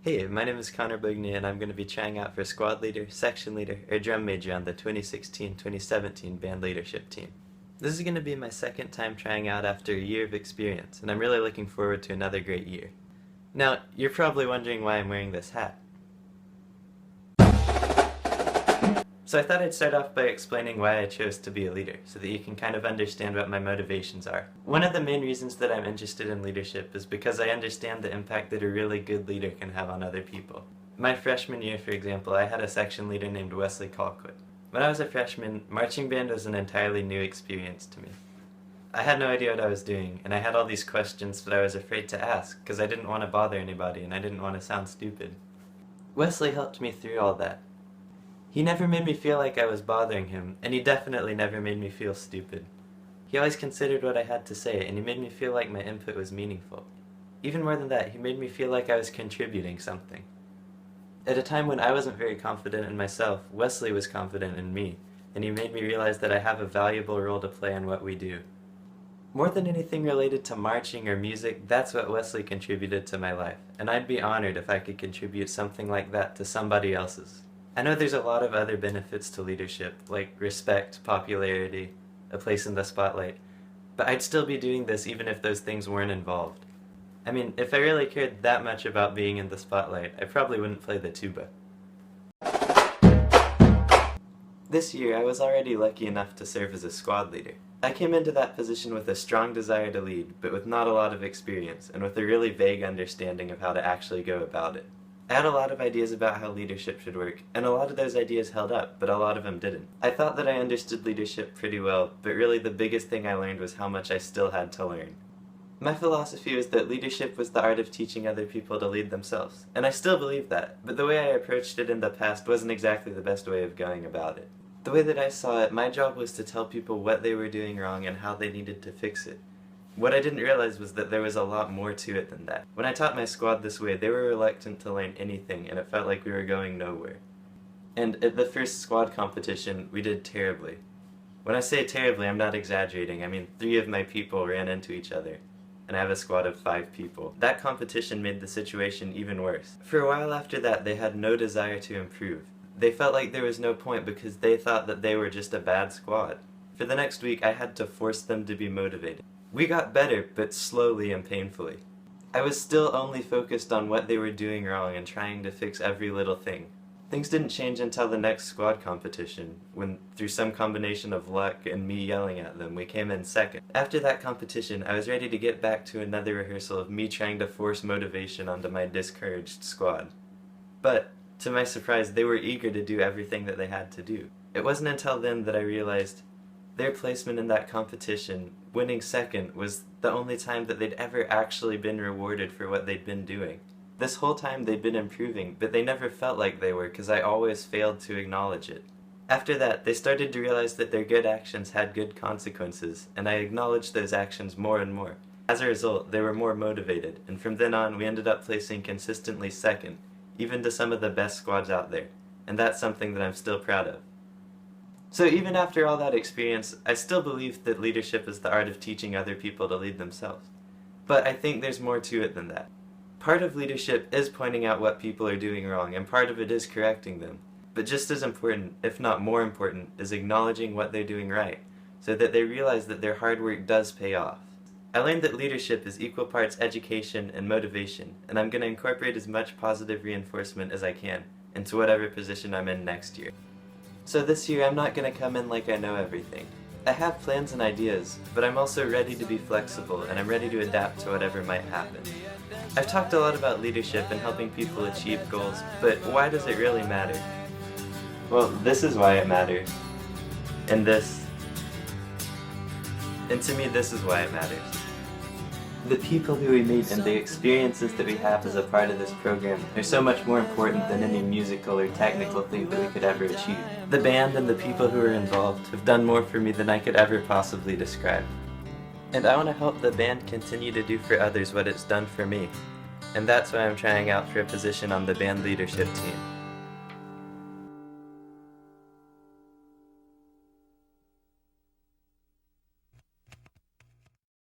Hey, my name is Bugni and I'm going to be trying out for squad leader, section leader, or drum major on the 2016-2017 band leadership team. This is going to be my second time trying out after a year of experience, and I'm really looking forward to another great year. Now, you're probably wondering why I'm wearing this hat. So I thought I'd start off by explaining why I chose to be a leader, so that you can kind of understand what my motivations are. One of the main reasons that I'm interested in leadership is because I understand the impact that a really good leader can have on other people. My freshman year, for example, I had a section leader named Wesley Colquitt. When I was a freshman, marching band was an entirely new experience to me. I had no idea what I was doing, and I had all these questions that I was afraid to ask, because I didn't want to bother anybody and I didn't want to sound stupid. Wesley helped me through all that. He never made me feel like I was bothering him, and he definitely never made me feel stupid. He always considered what I had to say, and he made me feel like my input was meaningful. Even more than that, he made me feel like I was contributing something. At a time when I wasn't very confident in myself, Wesley was confident in me, and he made me realize that I have a valuable role to play in what we do. More than anything related to marching or music, that's what Wesley contributed to my life, and I'd be honored if I could contribute something like that to somebody else's. I know there's a lot of other benefits to leadership, like respect, popularity, a place in the spotlight, but I'd still be doing this even if those things weren't involved. I mean, if I really cared that much about being in the spotlight, I probably wouldn't play the tuba. This year, I was already lucky enough to serve as a squad leader. I came into that position with a strong desire to lead, but with not a lot of experience, and with a really vague understanding of how to actually go about it. I had a lot of ideas about how leadership should work, and a lot of those ideas held up, but a lot of them didn't. I thought that I understood leadership pretty well, but really the biggest thing I learned was how much I still had to learn. My philosophy was that leadership was the art of teaching other people to lead themselves, and I still believe that, but the way I approached it in the past wasn't exactly the best way of going about it. The way that I saw it, my job was to tell people what they were doing wrong and how they needed to fix it. What I didn't realize was that there was a lot more to it than that. When I taught my squad this way, they were reluctant to learn anything, and it felt like we were going nowhere. And at the first squad competition, we did terribly. When I say terribly, I'm not exaggerating. I mean, 3 of my people ran into each other, and I have a squad of 5 people. That competition made the situation even worse. For a while after that, they had no desire to improve. They felt like there was no point because they thought that they were just a bad squad. For the next week, I had to force them to be motivated. We got better, but slowly and painfully. I was still only focused on what they were doing wrong and trying to fix every little thing. Things didn't change until the next squad competition, when through some combination of luck and me yelling at them, we came in second. After that competition, I was ready to get back to another rehearsal of me trying to force motivation onto my discouraged squad. But, to my surprise, they were eager to do everything that they had to do. It wasn't until then that I realized their placement in that competition, winning second, was the only time that they'd ever actually been rewarded for what they'd been doing. This whole time they'd been improving, but they never felt like they were because I always failed to acknowledge it. After that, they started to realize that their good actions had good consequences, and I acknowledged those actions more and more. As a result, they were more motivated, and from then on we ended up placing consistently second, even to some of the best squads out there, and that's something that I'm still proud of. So even after all that experience, I still believe that leadership is the art of teaching other people to lead themselves. But I think there's more to it than that. Part of leadership is pointing out what people are doing wrong, and part of it is correcting them. But just as important, if not more important, is acknowledging what they're doing right, so that they realize that their hard work does pay off. I learned that leadership is equal parts education and motivation, and I'm going to incorporate as much positive reinforcement as I can into whatever position I'm in next year. So this year, I'm not going to come in like I know everything. I have plans and ideas, but I'm also ready to be flexible, and I'm ready to adapt to whatever might happen. I've talked a lot about leadership and helping people achieve goals, but why does it really matter? Well, this is why it matters. And to me, this is why it matters. The people who we meet and the experiences that we have as a part of this program are so much more important than any musical or technical thing that we could ever achieve. The band and the people who are involved have done more for me than I could ever possibly describe. And I want to help the band continue to do for others what it's done for me. And that's why I'm trying out for a position on the band leadership team.